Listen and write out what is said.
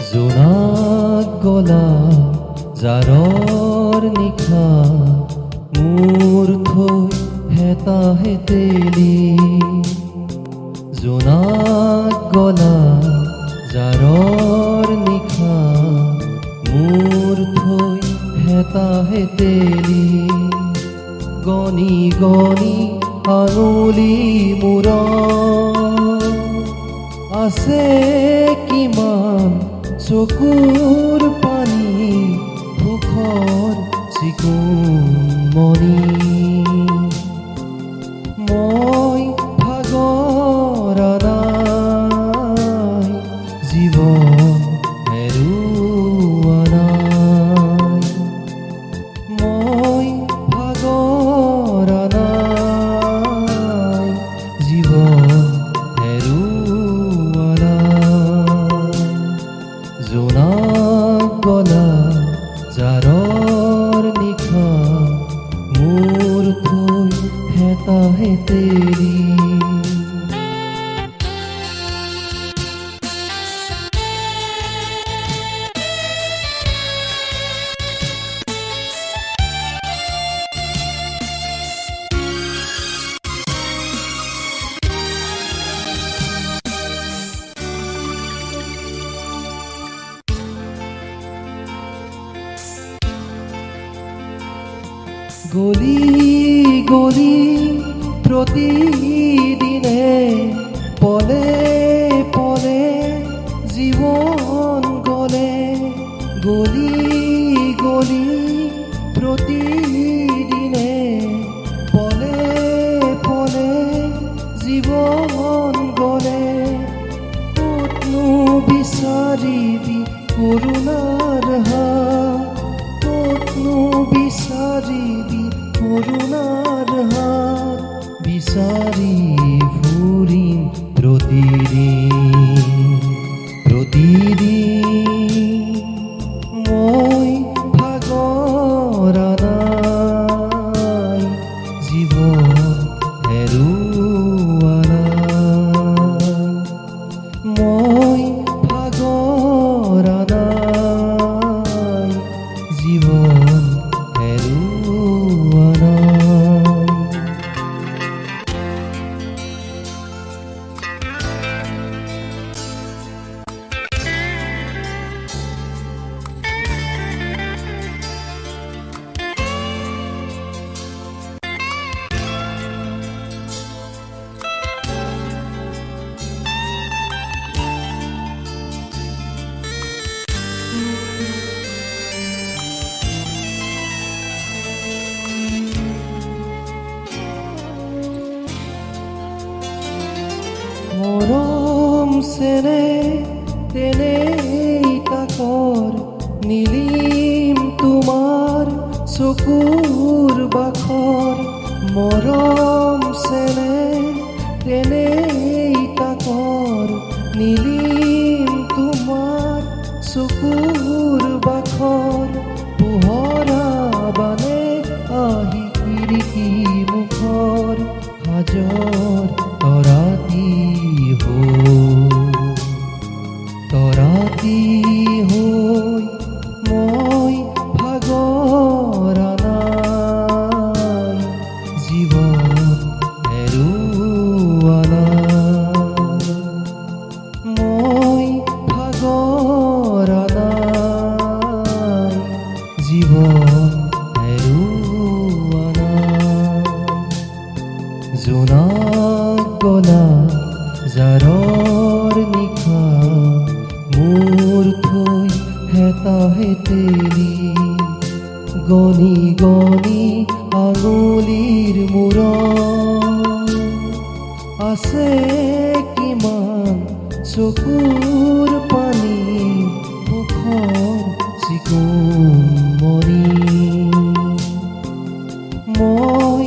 জোনাক গলা জাৰৰ নিশা মোৰ থৈ হেতাহে তেলি জোনাক গলা জাৰৰ নিশা মোৰ থৈ হেতাহে তেলি গণি গণি আঙুলি মূৰত আছে কিমান চকুৰ পানী সুখৰ চিকুণ মণি মই ভাগৰা নাই জীৱন হেৰুৱা নাই মই ভাগৰা নাই জীৱন হেৰুৱা নাই জোনাক গলা জাৰৰ নিশা মোৰ থৈ হেতাহে তেলি গলি গলি প্ৰতিদিনে পলে পলে জীৱন গলে গলি গলি প্ৰতিদিনে পলে পলে জীৱন গলে ক'তনো বিচাৰিবি কৰুণাৰ হাত ক'তনো বিচাৰিবি কৰুণাৰ হাত বিচাৰি ফুৰিম প্ৰতিদিন প্ৰতিদিন মই ভাগৰা নাই জীৱন হেৰুৱা নাই মই ভাগৰা নাই জীৱন হেৰুৱা নাই মৰম চেনে তেনেই তাকৰ নীলিম তোমাৰ চকুৰ বাখৰ মৰম চেনে তেনেই তাকৰ নীলিম তোমাৰ চকুৰ বাখৰ পোহৰা বানে আহি খিৰিকী মুখৰ হাজৰ তৰাতি হৈ মই ভাগৰা নাই জীৱন হেৰুৱা নাই মই ভাগৰা নাই জীৱন হেৰুৱা নাই জোনাক গলা জাৰৰ নিশা মোৰ থৈ হেতাহে তেলি গণি গণি আঙুলিৰ মূৰত আছে কিমান চকুৰ পানী সুখৰ চিকুণ মণি মই